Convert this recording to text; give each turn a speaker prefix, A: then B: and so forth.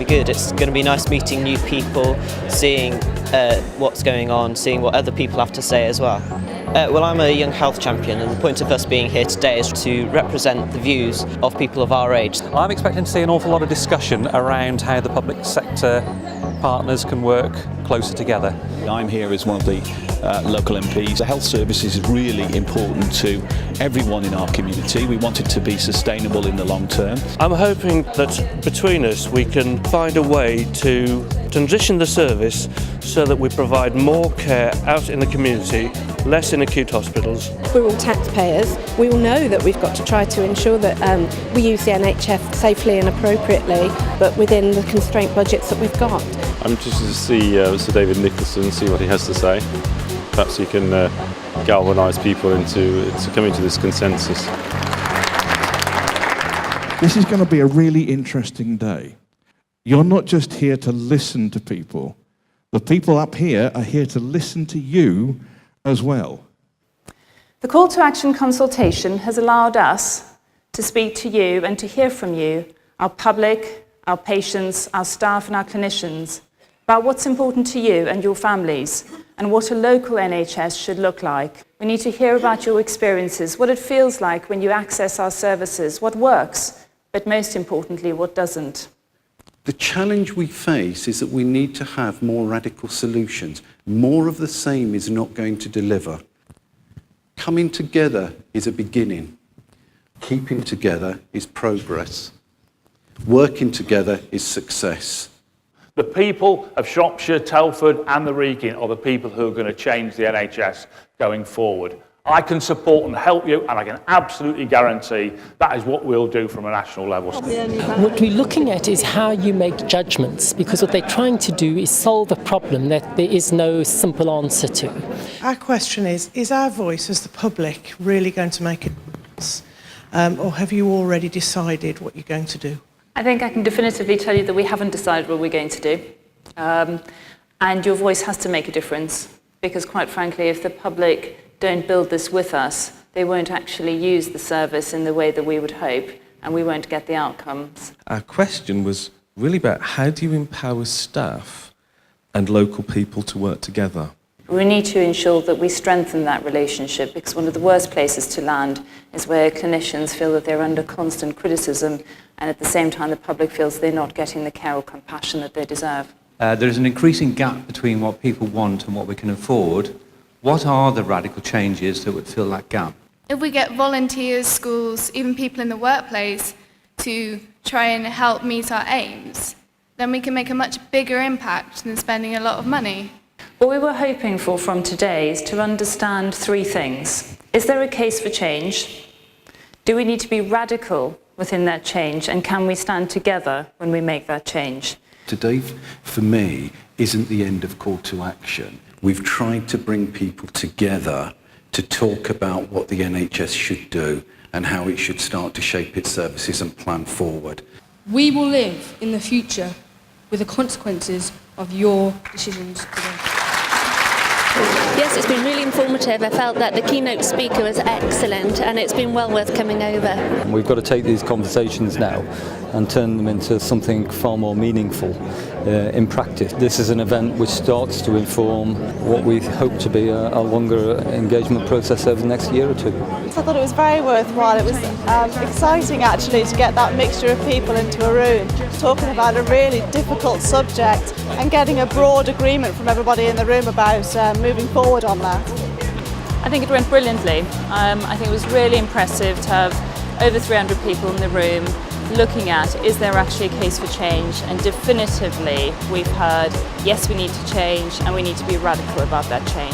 A: Good. It's going to be nice meeting new people, seeing what's going on, seeing what other people have to say as well. Well, I'm a young health champion, and the point of us being here today is to represent the views of people of our age.
B: I'm expecting to see an awful lot of discussion around how the public sector partners can work closer together.
C: I'm here as one of the local MPs. The health services is really important to everyone in our community. We want it to be sustainable in the long term.
D: I'm hoping that between us we can find a way to transition the service so that we provide more care out in the community, less in acute hospitals.
E: We're all taxpayers. We all know that we've got to try to ensure that we use the NHS safely and appropriately, but within the constraint budgets that we've got.
F: I'm interested to see Sir David Nicholson, see what he has to say. Perhaps he can galvanise people into coming to this consensus.
G: This is going to be a really interesting day. You're not just here to listen to people. The people up here are here to listen to you as well.
H: The call to action consultation has allowed us to speak to you and to hear from you, our public, our patients, our staff and our clinicians, about what's important to you and your families and what a local NHS should look like. We need to hear about your experiences, what it feels like when you access our services, what works, but most importantly, what doesn't.
I: The challenge we face is that we need to have more radical solutions. More of the same is not going to deliver. Coming together is a beginning. Keeping together is progress. Working together is success.
J: The people of Shropshire, Telford and the Wrekin are the people who are going to change the NHS going forward. I can support and help you, and I can absolutely guarantee that is what we'll do from a national level.
K: What we're looking at is how you make judgments, because what they're trying to do is solve a problem that there is no simple answer to.
L: Our question is our voice as the public really going to make a difference? Or have you already decided what you're going to do?
H: I think I can definitively tell you that we haven't decided what we're going to do. And your voice has to make a difference, because quite frankly, if the public don't build this with us, they won't actually use the service in the way that we would hope, and we won't get the outcomes.
M: Our question was really about how do you empower staff and local people to work together?
H: We need to ensure that we strengthen that relationship, because one of the worst places to land is where clinicians feel that they're under constant criticism, and at the same time the public feels they're not getting the care or compassion that they deserve.
N: There's an increasing gap between what people want and what we can afford. What are the radical changes that would fill that gap?
O: If we get volunteers, schools, even people in the workplace to try and help meet our aims, then we can make a much bigger impact than spending a lot of money.
H: What we were hoping for from today is to understand three things. Is there a case for change? Do we need to be radical within that change? And can we stand together when we make that change?
I: Today, for me, isn't the end of call to action. We've tried to bring people together to talk about what the NHS should do and how it should start to shape its services and plan forward.
P: We will live in the future with the consequences of your decisions today.
Q: Yes, it's been really informative. I felt that the keynote speaker was excellent, and it's been well worth coming over.
R: We've got to take these conversations now and turn them into something far more meaningful in practice. This is an event which starts to inform what we hope to be a longer engagement process over the next year or two.
S: I thought it was very worthwhile. It was exciting actually to get that mixture of people into a room talking about a really difficult subject and getting a broad agreement from everybody in the room about moving forward on that.
H: I think it went brilliantly. I think it was really impressive to have over 300 people in the room looking at, is there actually a case for change? And definitively we've heard, yes, we need to change and we need to be radical about that change.